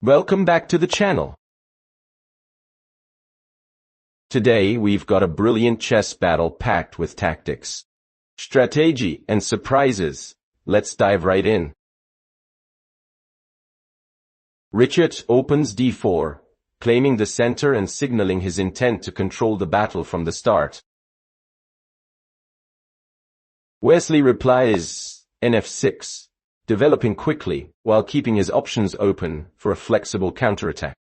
Welcome back to the channel. Today we've got a brilliant chess battle packed with tactics, strategy, and surprises. Let's dive right in. Richard opens d4, claiming the center and signaling his intent to control the battle from the start. Wesley replies nf6, developing quickly while keeping his options open for a flexible counterattack.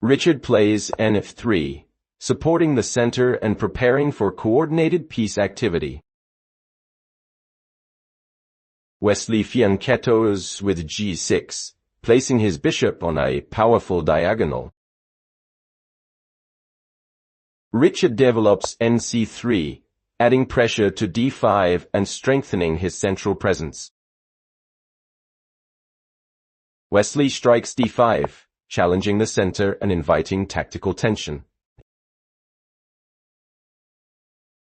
Richard plays nf3, supporting the center and preparing for coordinated piece activity. Wesley fianchettos with g6, placing his bishop on a powerful diagonal. Richard develops nc3, adding pressure to d5 and strengthening his central presence. Wesley strikes d5, challenging the center and inviting tactical tension.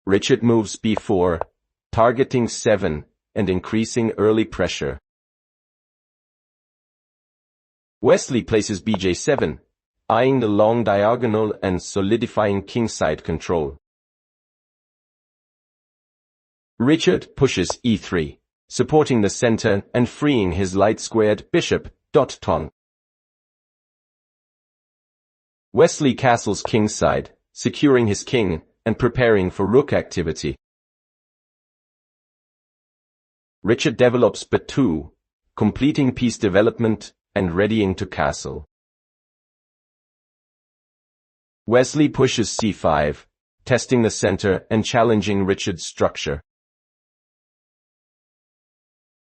Richard moves b4, targeting 7 and increasing early pressure. Wesley places bj7, eyeing the long diagonal and solidifying kingside control. Richard pushes e3, supporting the center and freeing his light-squared bishop. Wesley castles kingside, securing his king and preparing for rook activity. Richard develops b2, completing piece development and readying to castle. Wesley pushes c5, testing the center and challenging Richard's structure.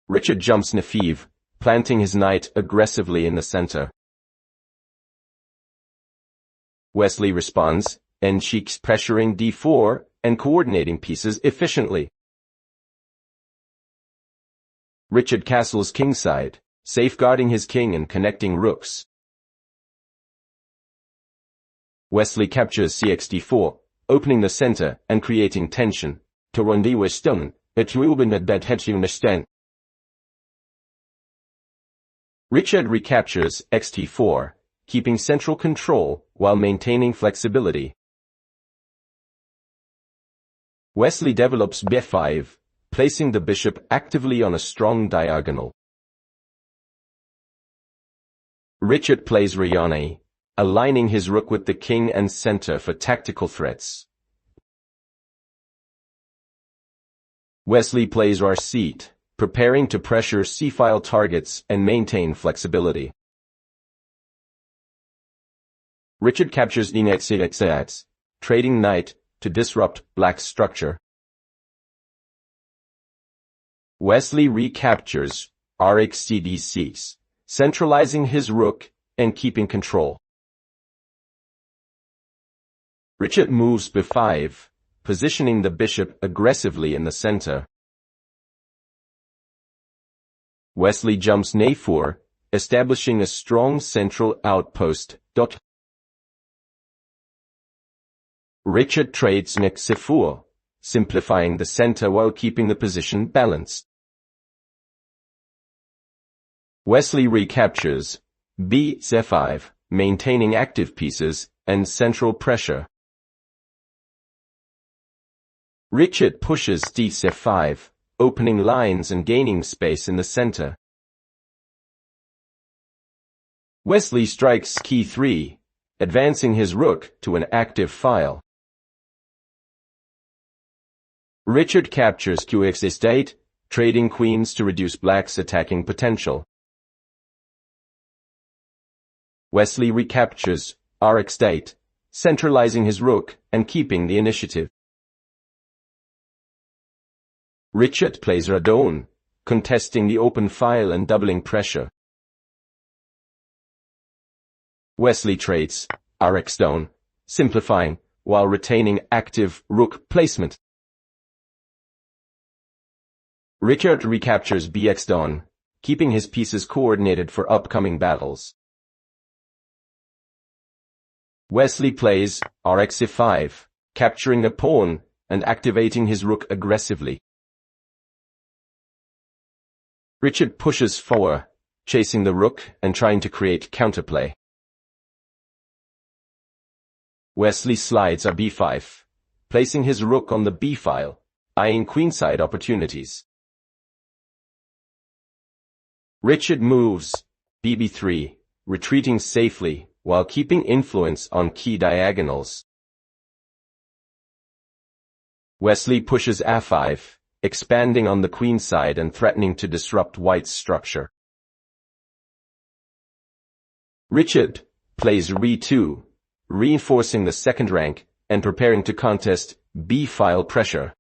Richard jumps n5, planting his knight aggressively in the center. Wesley responds, n6, pressuring d4 and coordinating pieces efficiently. Richard castles kingside, safeguarding his king and connecting rooks. Wesley captures cxd4, opening the center and creating tension. Richard recaptures xt4, keeping central control while maintaining flexibility. Wesley develops b5, placing the bishop actively on a strong diagonal. Richard plays Rione, aligning his rook with the king and center for tactical threats. Wesley plays r-seat, preparing to pressure c-file targets and maintain flexibility. Richard captures d6, trading knight to disrupt black's structure. Wesley recaptures rxd6, centralizing his rook and keeping control. Richard moves b5, positioning the bishop aggressively in the center. Wesley jumps n4, establishing a strong central outpost. Richard trades nx4, simplifying the center while keeping the position balanced. Wesley recaptures bc5, maintaining active pieces and central pressure. Richard pushes d5, opening lines and gaining space in the center. Wesley strikes key3, advancing his rook to an active file. Richard captures qx8, trading queens to reduce black's attacking potential. Wesley recaptures rx8, centralizing his rook and keeping the initiative. Richard plays radone, contesting the open file and doubling pressure. Wesley trades rx-stone, simplifying while retaining active rook placement. Richard recaptures bx-stone, keeping his pieces coordinated for upcoming battles. Wesley plays rx-e5, capturing a pawn and activating his rook aggressively. Richard pushes forward, chasing the rook and trying to create counterplay. Wesley slides a b5, placing his rook on the b-file, eyeing queenside opportunities. Richard moves bb3, retreating safely while keeping influence on key diagonals. Wesley pushes a5, expanding on the queenside and threatening to disrupt white's structure. Richard plays re2, reinforcing the second rank and preparing to contest b-file pressure.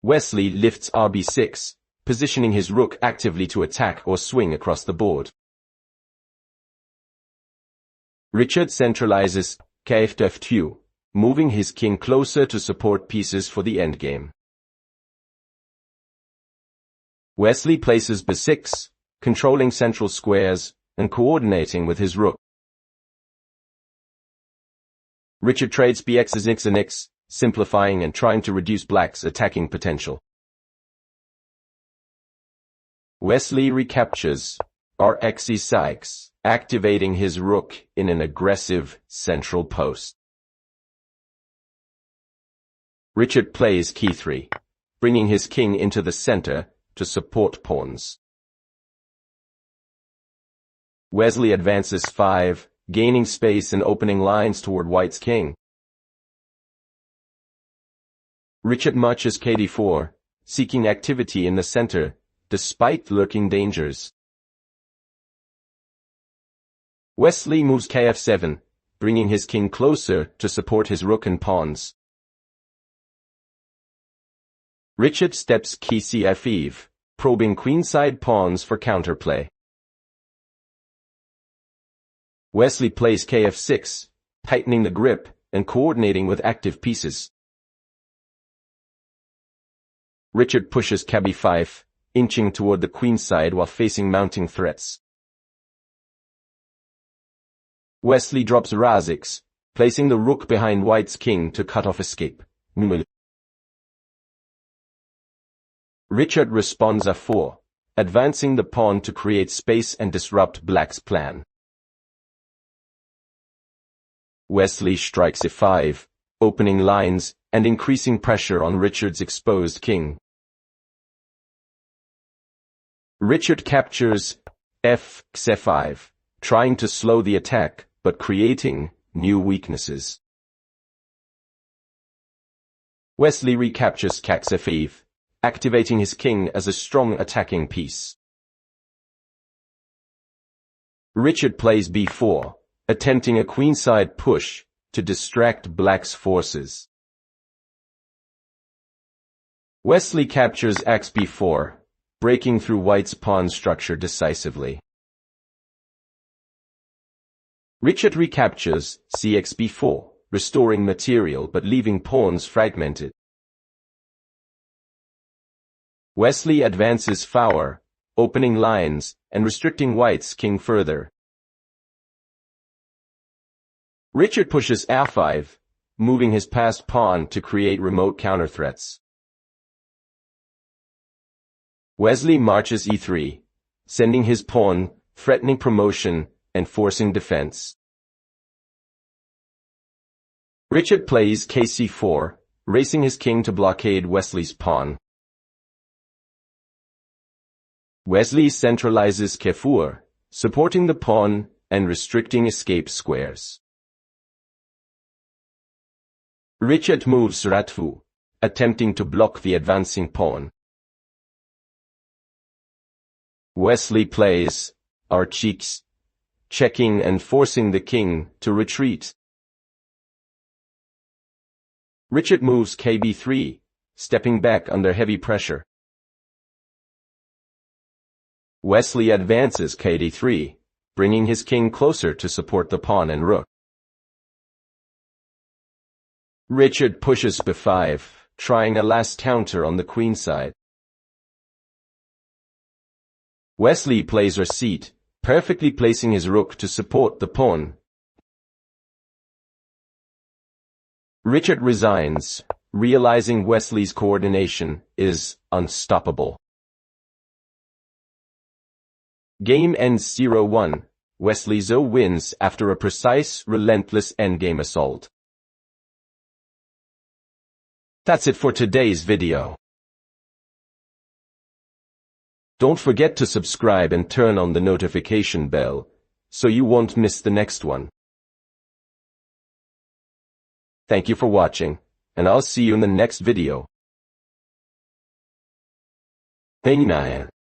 Wesley lifts rb6, positioning his rook actively to attack or swing across the board. Richard centralizes kf2, moving his king closer to support pieces for the endgame. Wesley places b6, controlling central squares and coordinating with his rook. Richard trades bx and x, simplifying and trying to reduce black's attacking potential. Wesley recaptures rx6, activating his rook in an aggressive central post. Richard plays key3, bringing his king into the center to support pawns. Wesley advances 5, gaining space and opening lines toward white's king. Richard marches kd4, seeking activity in the center, despite lurking dangers. Wesley moves kf7, bringing his king closer to support his rook and pawns. Richard steps kcf5, probing queenside pawns for counterplay. Wesley plays kf6, tightening the grip and coordinating with active pieces. Richard pushes kb5, inching toward the queenside while facing mounting threats. Wesley drops raz6, placing the rook behind white's king to cut off escape. Richard responds a4, advancing the pawn to create space and disrupt black's plan. Wesley strikes e5, opening lines and increasing pressure on Richard's exposed king. Richard captures f5, trying to slow the attack but creating new weaknesses. Wesley recaptures kx5, activating his king as a strong attacking piece. Richard plays b4, attempting a queenside push to distract black's forces. Wesley captures xb4, breaking through white's pawn structure decisively. Richard recaptures cxb4, restoring material but leaving pawns fragmented. Wesley advances forward, opening lines and restricting white's king further. Richard pushes a5, moving his passed pawn to create remote counterthreats. Wesley marches e3, sending his pawn, threatening promotion and forcing defense. Richard plays kc4, racing his king to blockade Wesley's pawn. Wesley centralizes k4, supporting the pawn and restricting escape squares. Richard moves rat2, attempting to block the advancing pawn. Wesley plays r6, checking and forcing the king to retreat. Richard moves kb3, stepping back under heavy pressure. Wesley advances kd3, bringing his king closer to support the pawn and rook. Richard pushes b5, trying a last counter on the queenside. Wesley plays r8, perfectly placing his rook to support the pawn. Richard resigns, realizing Wesley's coordination is unstoppable. Game ends 0-1. Wesley So wins after a precise, relentless endgame assault. That's it for today's video. Don't forget to subscribe and turn on the notification bell, so you won't miss the next one. Thank you for watching, and I'll see you in the next video. Bye.